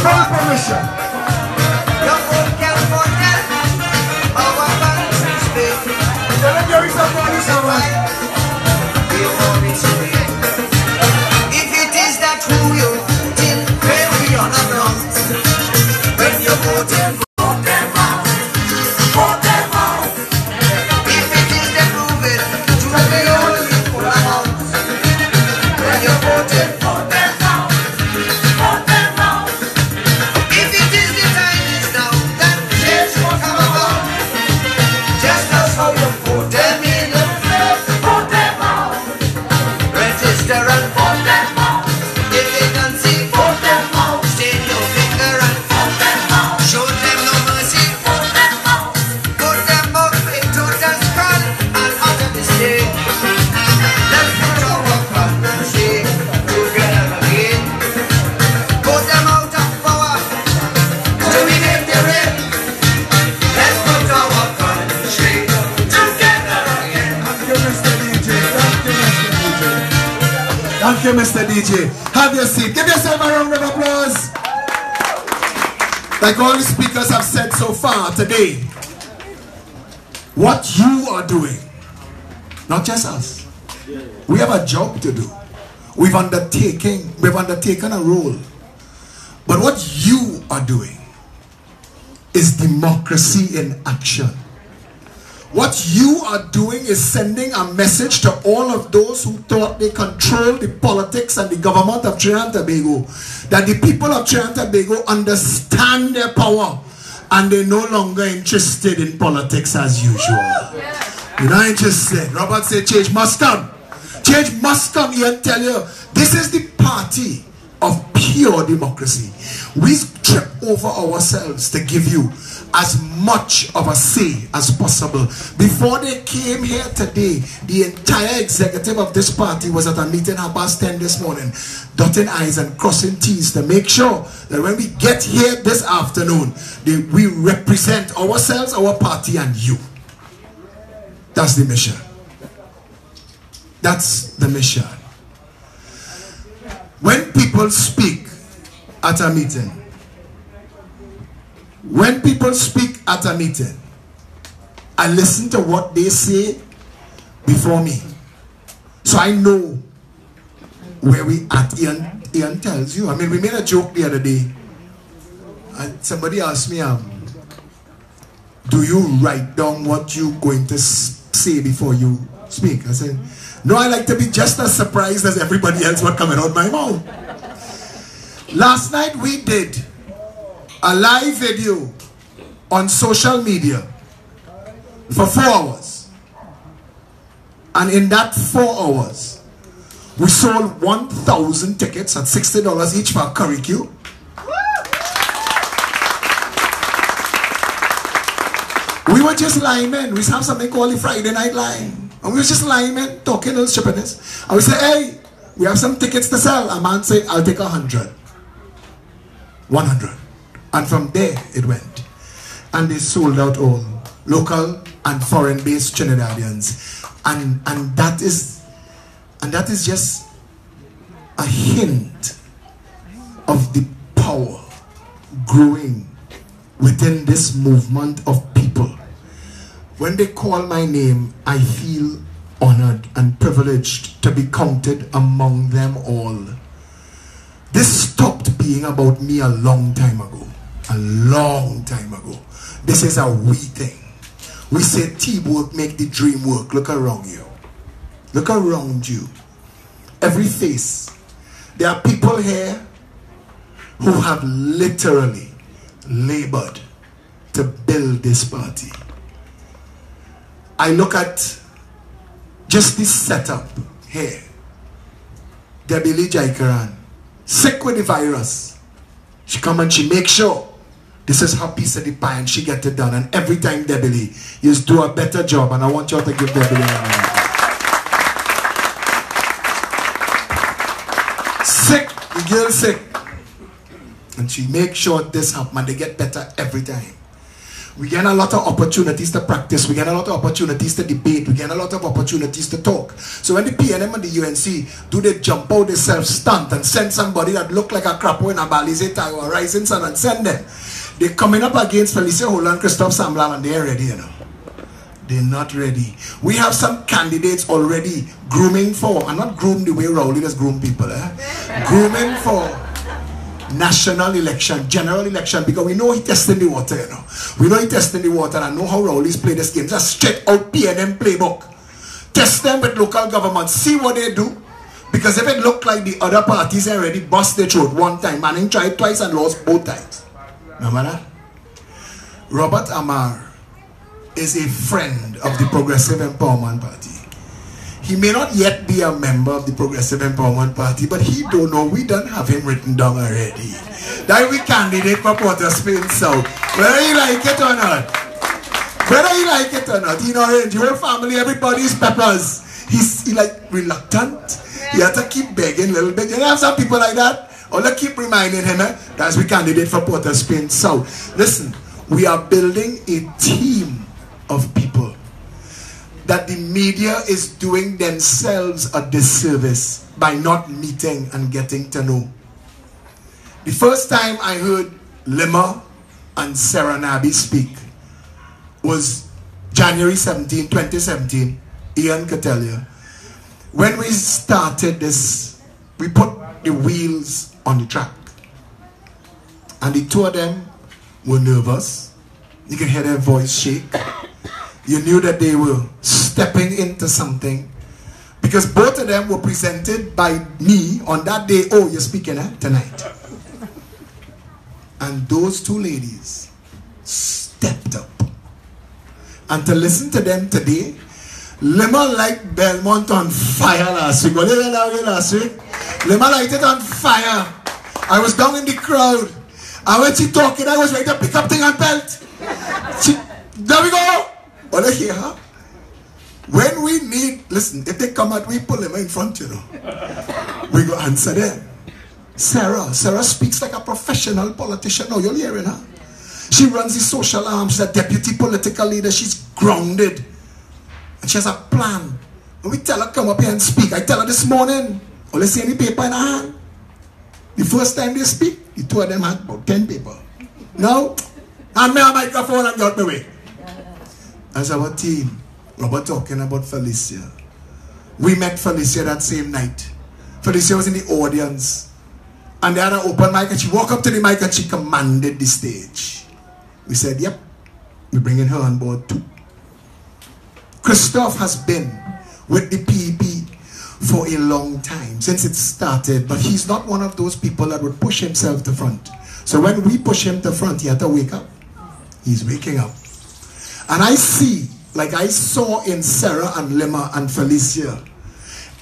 Full permission. Your vote can foretell our country's fate. Tell them there is a promise of us. If it is that who you're voting, very unannounced. When you're voting, vote them out. Vote them out. If it is the proven to the only full amount. When you're voting, vote them out. Vote them out. If it is the time is now that change will come about. Just as how you vote them in, vote them out. Register and vote them out. If they can see, vote them out. Stain your finger and vote them out. Show them no mercy, vote them out. Vote them out in total scan and utter mistake. Let's put our country together again. Vote them out of power to make the rain. Let's put our country together again. Thank you, Mr. DJ. Thank you, Mr. DJ. Have your seat. Give yourself a round of applause. Like all the speakers have said so far today, what you are doing, not just us, we have a job to do. We've undertaken a role. But what you are doing is democracy in action. What you are doing is sending a message to all of those who thought they controlled the politics and the government of Trinidad and Tobago, that the people of Trinidad and Tobago understand their power and they're no longer interested in politics as usual. You're not interested. Robert said change must come. Change must come here and tell you, this is the party of pure democracy. We trip over ourselves to give you as much of a say as possible. Before they came here today, the entire executive of this party was at a meeting 10:30 this morning, dotting I's and crossing T's to make sure that when we get here this afternoon, we represent ourselves, our party, and you. That's the mission. That's the mission. When people speak at a meeting, I listen to what they say before me. So I know where we at. Ian tells you. I mean, we made a joke the other day. And somebody asked me, do you write down what you're going to say before you speak? I said, no, I like to be just as surprised as everybody else what coming out my mouth. Last night we did a live video on social media for 4 hours. And in that 4 hours, we sold 1,000 tickets at $60 each for a curry queue. We were just linemen. We have something called the Friday Night Line. And we were just linemen talking all stupidness. And we said, hey, we have some tickets to sell. A man said, I'll take 100. 100. And from there it went. And they sold out all local and foreign-based Trinidadians. And that is just a hint of the power growing within this movement of people. When they call my name, I feel honored and privileged to be counted among them all. This stopped being about me a long time ago. A long time ago. This is a we thing. We say teamwork make the dream work. Look around you. Look around you. Every face. There are people here who have literally labored to build this party. I look at just this setup here. Debbie Lee Jaikaran, sick with the virus. She come and she make sure this is her piece of the pie and she get it done. And every time Debbie Lee, you do a better job, and I want you all to give Debbie Lee a hand. Sick, the girl sick. And she make sure this happen and they get better every time. We get a lot of opportunities to practice. We get a lot of opportunities to debate. We get a lot of opportunities to talk. So when the PNM and the UNC do they jump out, they self-stunt and send somebody that look like a crapo in a Balize tie or a rising sun and send them. They're coming up against Felicia Holland and Christophe Samlal, and they're ready, you know. They're not ready. We have some candidates already grooming for, and not groom the way Rowley does groom people, grooming for national election, general election, because we know he testing the water, you know. We know he testing the water and know how Rowley's play this game. Just straight out PNM playbook. Test them with local government. See what they do. Because if it look like the other parties already bust their throat one time, Manning tried twice and lost both times. Remember that? Robert Amar is a friend of the Progressive Empowerment Party. He may not yet be a member of the Progressive Empowerment Party, but he don't know. We don't have him written down already. That we candidate for Port of Spain South. Whether you like it or not. Whether you like it or not. You know, your family, everybody's peppers. He like reluctant. You have to keep begging a little bit. You know, have some people like that. Or let's keep reminding him that we candidate for Port of Spain South. Listen, we are building a team of people that the media is doing themselves a disservice by not meeting and getting to know. The first time I heard Lima and Sarah Nabi speak was January 17, 2017. Ian could tell you. When we started this, we put the wheels on the track. And the two of them were nervous. You could hear their voice shake. You knew that they were stepping into something. Because both of them were presented by me on that day. Oh, you're speaking tonight. And those two ladies stepped up. And to listen to them today, Lima liked Belmont on fire last week. What did I last week? Lima liked it on fire. I was down in the crowd. And when she talking, I was ready to pick up thing and belt. There we go. All I hear her. When we need, listen, if they come out, we pull them in front, you know. We go answer them. Sarah speaks like a professional politician. No, you're hearing her. She runs the social arm. She's a deputy political leader. She's grounded. And she has a plan. When we tell her come up here and speak, I tell her this morning, oh, let's see any paper in her hand. The first time they speak, the two of them had about 10 paper. Now, hand me a microphone and get out the way. As our team, Robert talking about Felicia. We met Felicia that same night. Felicia was in the audience. And they had an open mic and she walked up to the mic and she commanded the stage. We said, yep, we're bringing her on board too. Christophe has been with the PEP for a long time, since it started, but he's not one of those people that would push himself to front. So when we push him to front, he had to wake up. He's waking up. And I see, like I saw in Sarah and Lima and Felicia,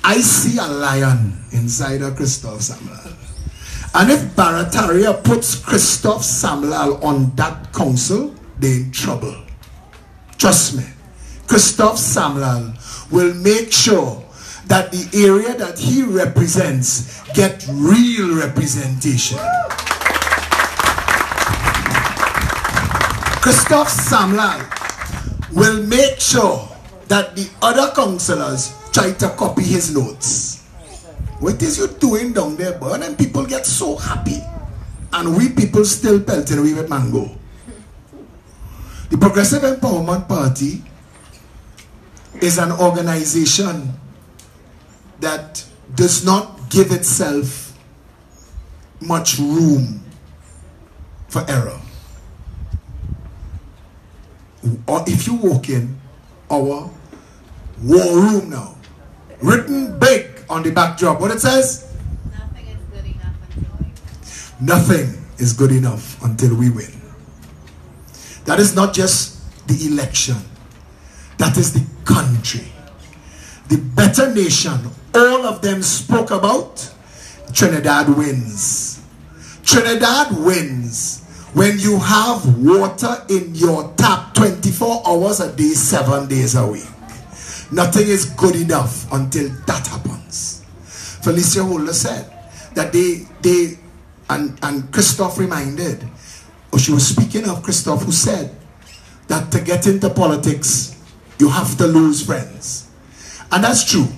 I see a lion inside of Christophe Samlal. And if Barataria puts Christophe Samlal on that council, they're in trouble. Trust me. Christophe Samlal will make sure that the area that he represents get real representation. Christophe Samlal will make sure that the other councillors try to copy his notes. What is you doing down there, boy? And people get so happy. And we people still pelting away with mango. The Progressive Empowerment Party is an organization that does not give itself much room for error. Or if you walk in our war room now, written big on the backdrop, what it says? Nothing is good enough until we win. Nothing is good enough until we win. That is not just the election. That is the country. The better nation, all of them spoke about. Trinidad wins. Trinidad wins when you have water in your tap 24 hours a day, 7 days a week. Nothing is good enough until that happens. Felicia Holder said that and Christophe reminded, or she was speaking of Christophe, who said that to get into politics, you have to lose friends. And that's true.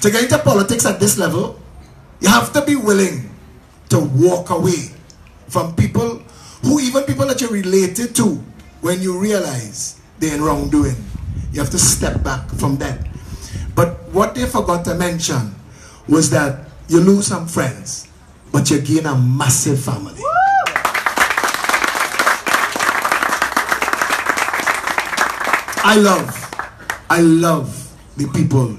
To get into politics at this level, you have to be willing to walk away from people who, even people that you're related to, when you realize they're in wrongdoing. You have to step back from that. But what they forgot to mention was that you lose some friends, but you gain a massive family. I love the people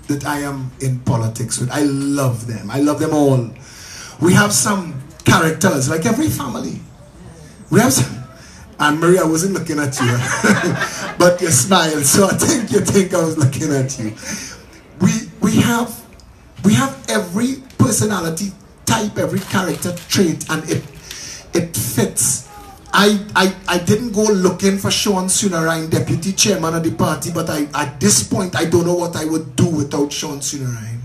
that I am in politics with. I love them. I love them all. We have some characters, like every family. We have some, and Maria, I wasn't looking at you, but you smiled, so I think you think I was looking at you. We have every personality type, every character trait, and it fits. I didn't go looking for Sean Sunarine, deputy chairman of the party, but at this point I don't know what I would do without Sean Sunarine.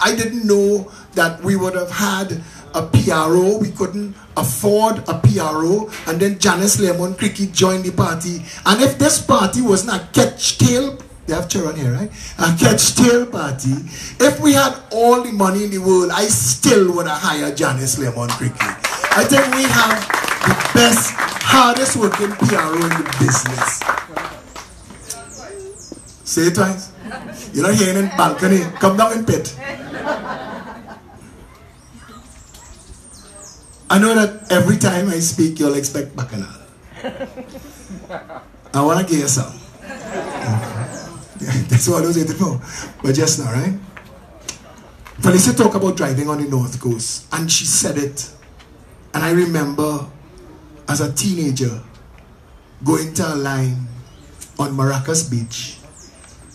I didn't know that we would have had a PRO. We couldn't afford a PRO, and then Janice Lemon Cricket joined the party. And if this party was not catch-tail, they have children here, right? A catch-tail party. If we had all the money in the world, I still would have hired Janice Lemon Cricket. I think we have the best, hardest working PRO in the business. Say it twice. You're not hearing in balcony. Come down in pit. I know that every time I speak, you'll expect bacchanal. I want to give you some. That's what I was waiting for. But just now, right? Felicia talked about driving on the North Coast, and she said it. And I remember as a teenager going to a line on Maracas Beach,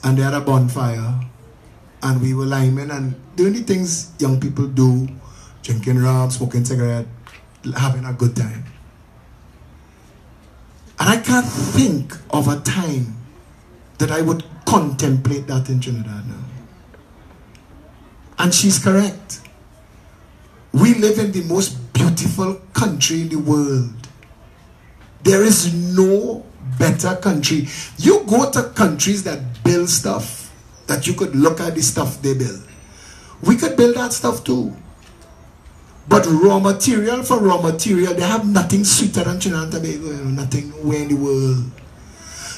and they had a bonfire, and we were linemen and doing the things young people do, drinking rum, smoking cigarette, having a good time. And I can't think of a time that I would contemplate that in Trinidad now. And she's correct. We live in the most beautiful country in the world. There is no better country. You go to countries that build stuff, that you could look at the stuff they build. We could build that stuff too. But raw material for raw material, they have nothing sweeter than Trinidad and Tobago. Nothing nowhere in the world.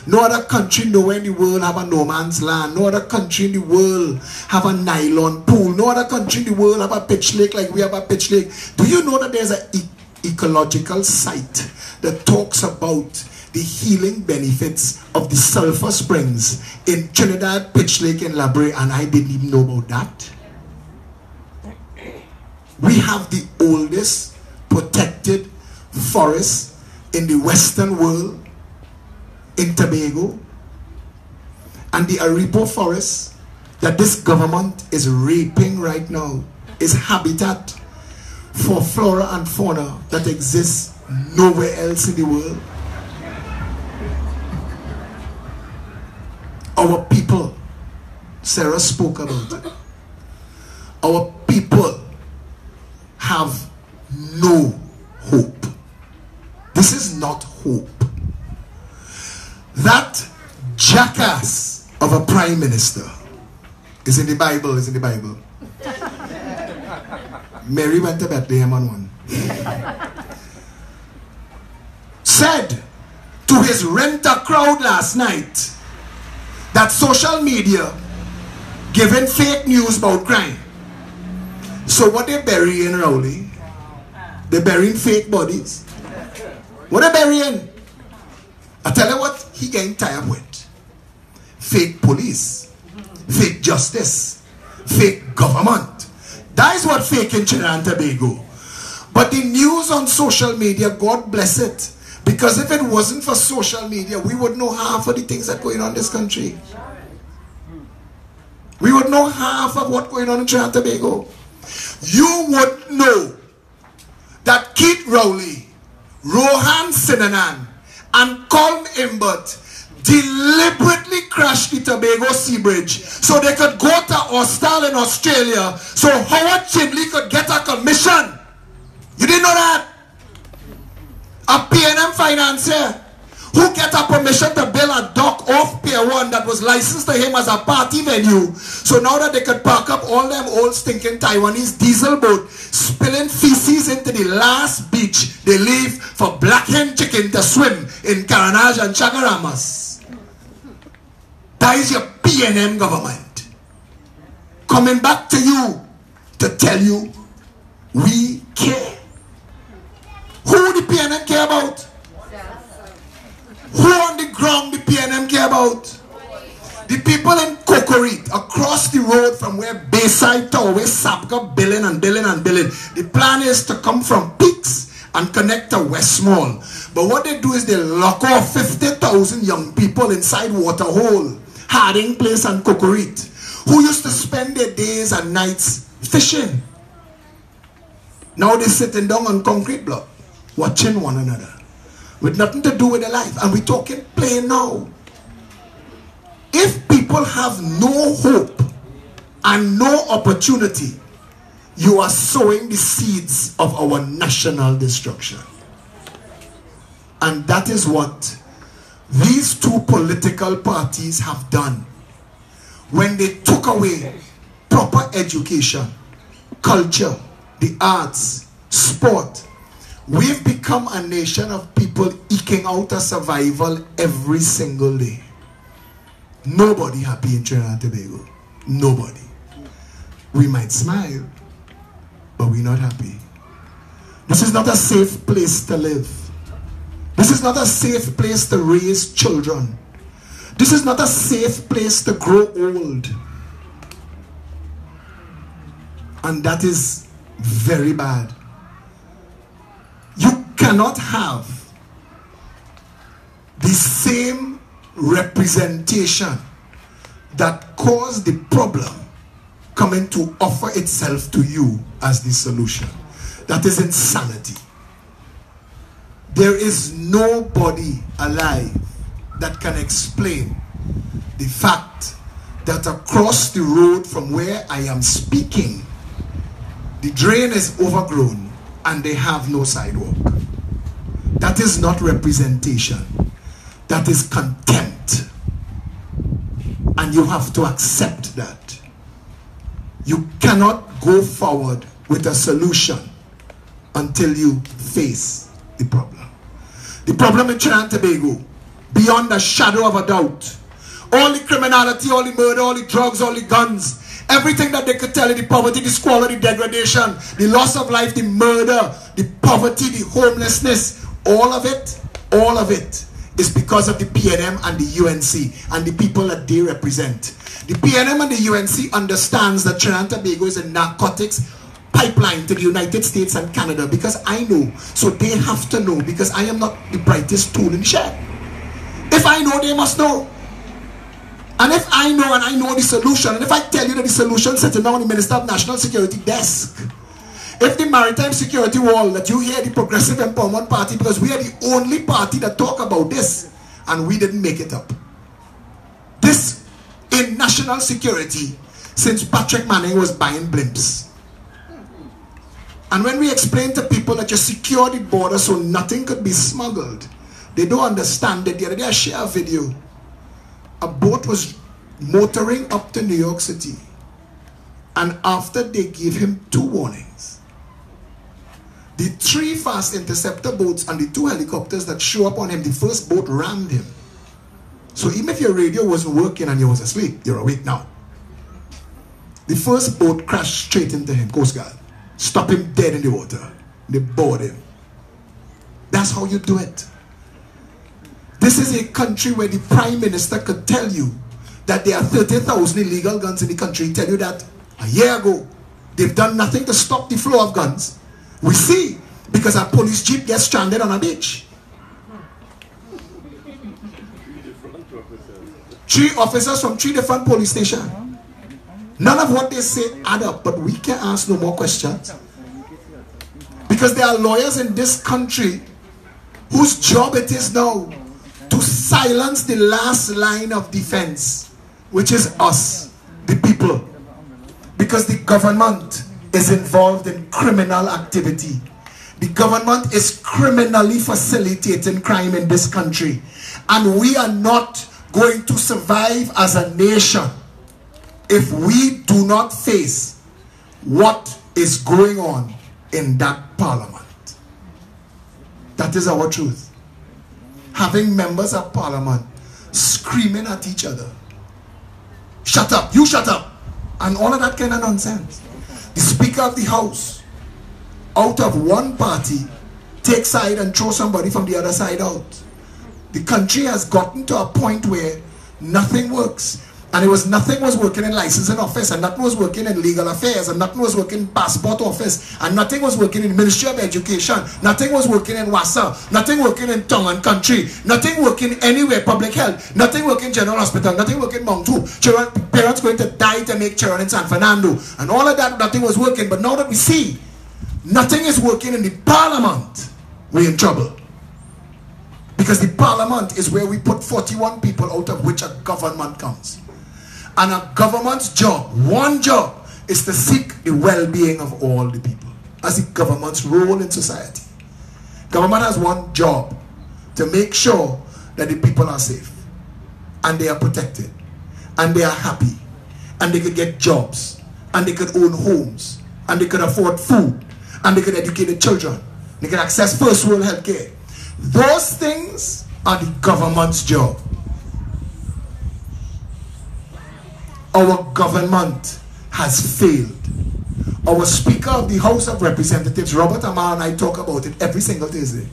No other country nowhere in the world have a no man's land. No other country in the world have a nylon pool. No other country in the world have a pitch lake like we have a pitch lake. Do you know that there's an ecological site that talks about the healing benefits of the sulfur springs in Trinidad, Pitch Lake, and Labre, and I didn't even know about that? We have the oldest protected forest in the Western world, in Tobago, and the Aripo forest that this government is raping right now is habitat for flora and fauna that exists nowhere else in the world. Our people, Sarah spoke about it, our people have no hope. This is not hope. That jackass of a prime minister is in the Bible, is in the Bible. Mary went to Bethlehem on one. Said to his renter crowd last night that social media giving fake news about crime. So what they burying, Rowley? They burying fake bodies. What they burying? I tell you what he getting tired with. Fake police, fake justice, fake government. That is what fake in Trinidad and Tobago. But the news on social media, God bless it. Because if it wasn't for social media, we would know half of the things that are going on in this country. We would know half of what's going on in Trinidad and Tobago. You would know that Keith Rowley, Rohan Sinanan, and Colm Imbert deliberately crashed the Tobago Sea Bridge so they could go to Austral in Australia so Howard Chidley could get a commission. You didn't know that? A P&M financier who get a permission to build a dock off Pier 1 that was licensed to him as a party venue. So now that they could park up all them old stinking Taiwanese diesel boat, spilling feces into the last beach they leave for black hen chicken to swim in Caranage and Chagaramas. That is your PNM government coming back to you to tell you we care. Who the PNM care about? Who on the ground the PNM care about? The people in Cocorite, across the road from where Bayside Tower, where Sapka billing and billing and billing. The plan is to come from Peaks and connect to West Mall. But what they do is they lock off 50,000 young people inside Waterhole, Harding Place and Cocorite, who used to spend their days and nights fishing. Now they're sitting down on concrete block, watching one another, with nothing to do with their life. And we're talking plain now. If people have no hope and no opportunity, you are sowing the seeds of our national destruction. And that is what these two political parties have done. When they took away proper education, culture, the arts, sport, we've become a nation of people eking out a survival every single day. Nobody happy in Trinidad and Tobago. Nobody. We might smile, but we're not happy. This is not a safe place to live. This is not a safe place to raise children. This is not a safe place to grow old. And that is very bad. You cannot have the same representation that caused the problem coming to offer itself to you as the solution. That is insanity. There is nobody alive that can explain the fact that across the road from where I am speaking, the drain is overgrown and they have no sidewalk. That is not representation. That is contempt. And you have to accept that. You cannot go forward with a solution until you face the problem. The problem in Trinidad and Tobago, beyond a shadow of a doubt, all the criminality, all the murder, all the drugs, all the guns, everything that they could tell you, the poverty, the squalor, the degradation, the loss of life, the murder, the poverty, the homelessness, all of it is because of the PNM and the UNC and the people that they represent. The PNM and the UNC understands that Trinidad and Tobago is a narcotics pipeline to the United States and Canada, because I know, so they have to know, because I am not the brightest tool in the shed. If I know, they must know. And if I know and I know the solution, and if I tell you that the solution sitting down on the Minister of National Security desk, if the maritime security wall that you hear the Progressive Empowerment Party, because we are the only party that talk about this, and we didn't make it up. This in national security since Patrick Manning was buying blimps. And when we explain to people that you secure the border so nothing could be smuggled, they don't understand that. The other day I share a video. A boat was motoring up to New York City, and after they gave him 2 warnings, the 3 fast interceptor boats and the 2 helicopters that show up on him, the first boat rammed him. So even if your radio wasn't working and you was asleep, you're awake now. The first boat crashed straight into him, Coast Guard. Stop him dead in the water. They board him. That's how you do it. This is a country where the Prime Minister could tell you that there are 30,000 illegal guns in the country. Tell you that a year ago, they've done nothing to stop the flow of guns. We see, because our police jeep gets stranded on a beach. 3 officers from 3 different police stations. None of what they say add up, but we can ask no more questions. Because there are lawyers in this country whose job it is now to silence the last line of defense, which is us, the people. Because the government is involved in criminal activity. The government is criminally facilitating crime in this country. And we are not going to survive as a nation if we do not face what is going on in that parliament. That is our truth. Having members of parliament screaming at each other. Shut up, you shut up. And all of that kind of nonsense. The Speaker of the House, out of one party, take side and throw somebody from the other side out. The country has gotten to a point where nothing works. And nothing was working in licensing office, and nothing was working in legal affairs, and nothing was working in passport office, and nothing was working in Ministry of Education, nothing was working in WASA, nothing working in tongue and country, nothing working anywhere, public health, nothing working general hospital, nothing working Mount 2. Parents going to die to make children in San Fernando, and all of that, nothing was working. But now that we see nothing is working in the parliament, we're in trouble. Because the parliament is where we put 41 people, out of which a government comes. And a government's job, one job, is to seek the well-being of all the people. That's the government's role in society. Government has one job, to make sure that the people are safe, and they are protected, and they are happy, and they could get jobs, and they could own homes, and they could afford food, and they could educate their children, they could access first world health care. Those things are the government's job. Our government has failed. Our Speaker of the House of Representatives, Robert Amar, and I talk about it every single Thursday.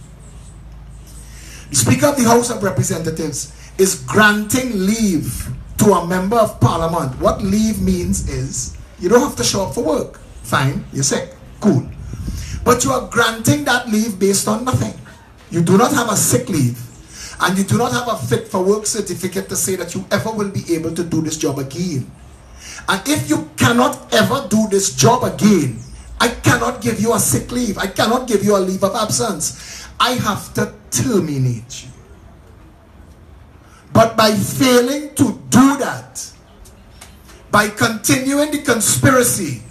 The Speaker of the House of Representatives is granting leave to a member of parliament. What leave means is, you don't have to show up for work. Fine, you're sick, cool. But you are granting that leave based on nothing. You do not have a sick leave, and you do not have a fit for work certificate to say that you ever will be able to do this job again. And if you cannot ever do this job again, I cannot give you a sick leave. I cannot give you a leave of absence. I have to terminate you. But by failing to do that, by continuing the conspiracy,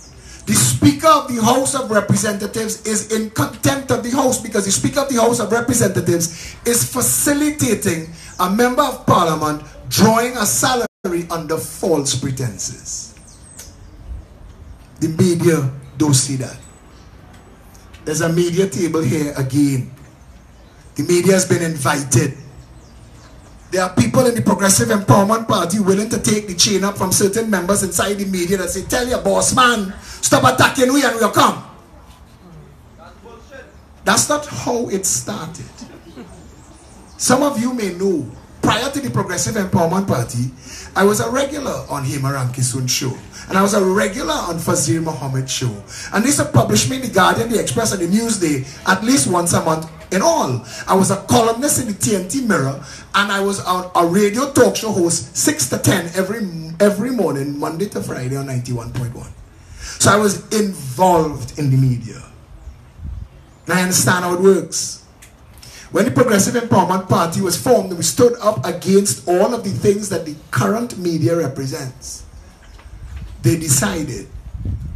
the Speaker of the House of Representatives is in contempt of the House, because the Speaker of the House of Representatives is facilitating a member of parliament drawing a salary under false pretenses. The media don't see that. There's a media table here again. The media has been invited. There are people in the Progressive Empowerment Party willing to take the chain up from certain members inside the media that say, tell your boss man, stop attacking we and we'll come. That's bullshit. That's not how it started. Some of you may know, prior to the Progressive Empowerment Party, I was a regular on Hema Ramkissoon's show. And I was a regular on Fazir Muhammad's show. And they used to publish me in the Guardian, the Express, and the Newsday at least once a month. In all, I was a columnist in the TNT Mirror, and I was a radio talk show host 6 to 10 every morning, Monday to Friday on 91.1. So I was involved in the media. And I understand how it works. When the Progressive Empowerment Party was formed, we stood up against all of the things that the current media represents. They decided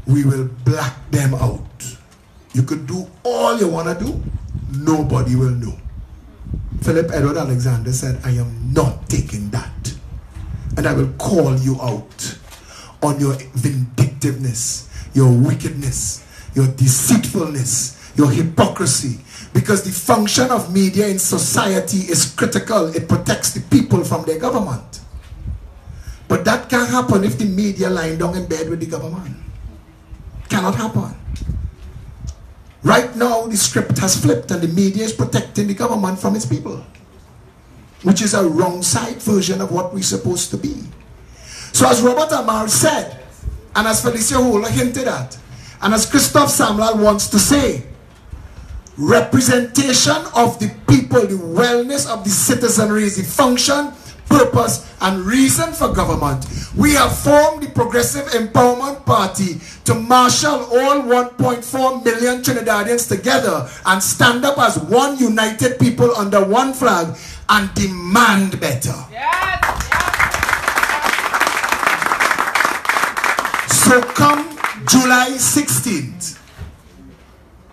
we will black them out. You could do all you want to do. Nobody will know. Phillip Edward Alexander said, I am not taking that. And I will call you out on your vindictiveness, your wickedness, your deceitfulness, your hypocrisy. Because the function of media in society is critical. It protects the people from their government. But that can't happen if the media lying down in bed with the government. Cannot happen. Right now, the script has flipped and the media is protecting the government from its people, which is a wrong side version of what we're supposed to be. So as Robert Amar said, and as Felicia Hola hinted at, and as Christophe Samlal wants to say, representation of the people, the wellness of the citizenry is the function, purpose, and reason for government. We have formed the Progressive Empowerment Party to marshal all 1.4 million Trinidadians together and stand up as one united people under one flag and demand better. Yes. So come July 16th,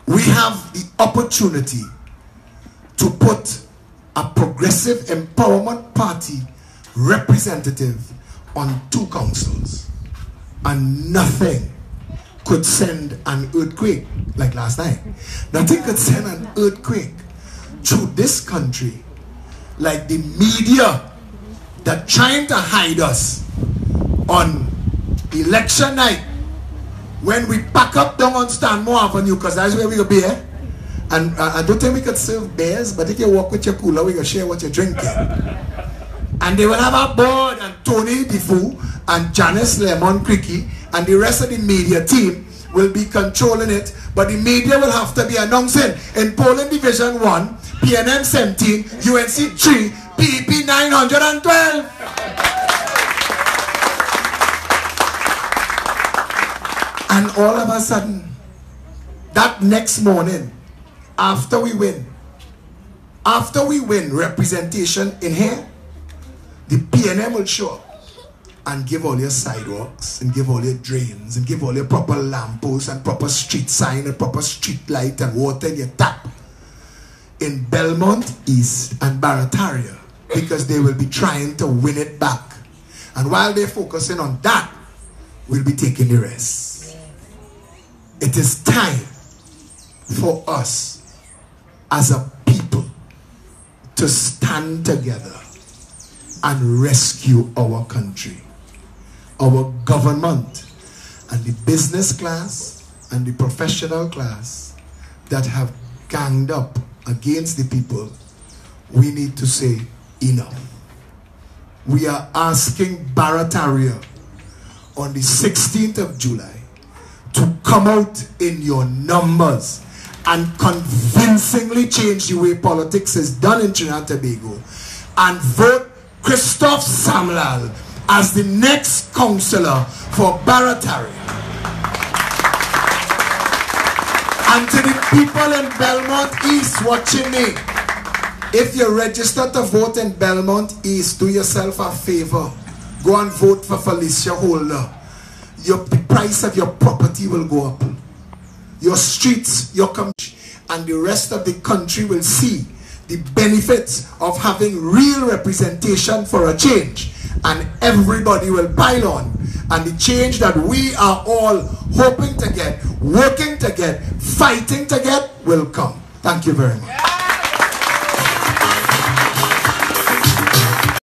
we have have the opportunity to put a progressive empowerment party representative on 2 councils, and nothing could send an earthquake like last night. Nothing could send an earthquake through this country like the media that trying to hide us on election night when we pack up down on Stanmore Avenue, because that's where we go be, eh? And I don't think we could serve beers, but if you walk with your cooler, we can share what you're drinking. And they will have a board, and Tony Defoe and Janice Lemon Cricky and the rest of the media team will be controlling it. But the media will have to be announcing in Poland Division 1, PNM 17, UNC 3, PEP 912. And all of a sudden, that next morning, after we win representation in here, the PNM will show up and give all your sidewalks and give all your drains and give all your proper lampposts and proper street sign and proper street light and water in your tap in Belmont East and Barataria, because they will be trying to win it back. And while they're focusing on that, we'll be taking the rest. It is time for us as a people to stand together and rescue our country. Our government and the business class and the professional class that have ganged up against the people, we need to say enough. We are asking Barataria on the 16th of July to come out in your numbers and convincingly change the way politics is done in Trinidad and Tobago, and vote Christophe Samlal as the next councillor for Barataria. And to the people in Belmont East watching me, if you're registered to vote in Belmont East, do yourself a favor. Go and vote for Felicia Holder. The price of your property will go up. Your streets, your country, and the rest of the country will see the benefits of having real representation for a change. And everybody will pile on. And the change that we are all hoping to get, working to get, fighting to get will come. Thank you very much.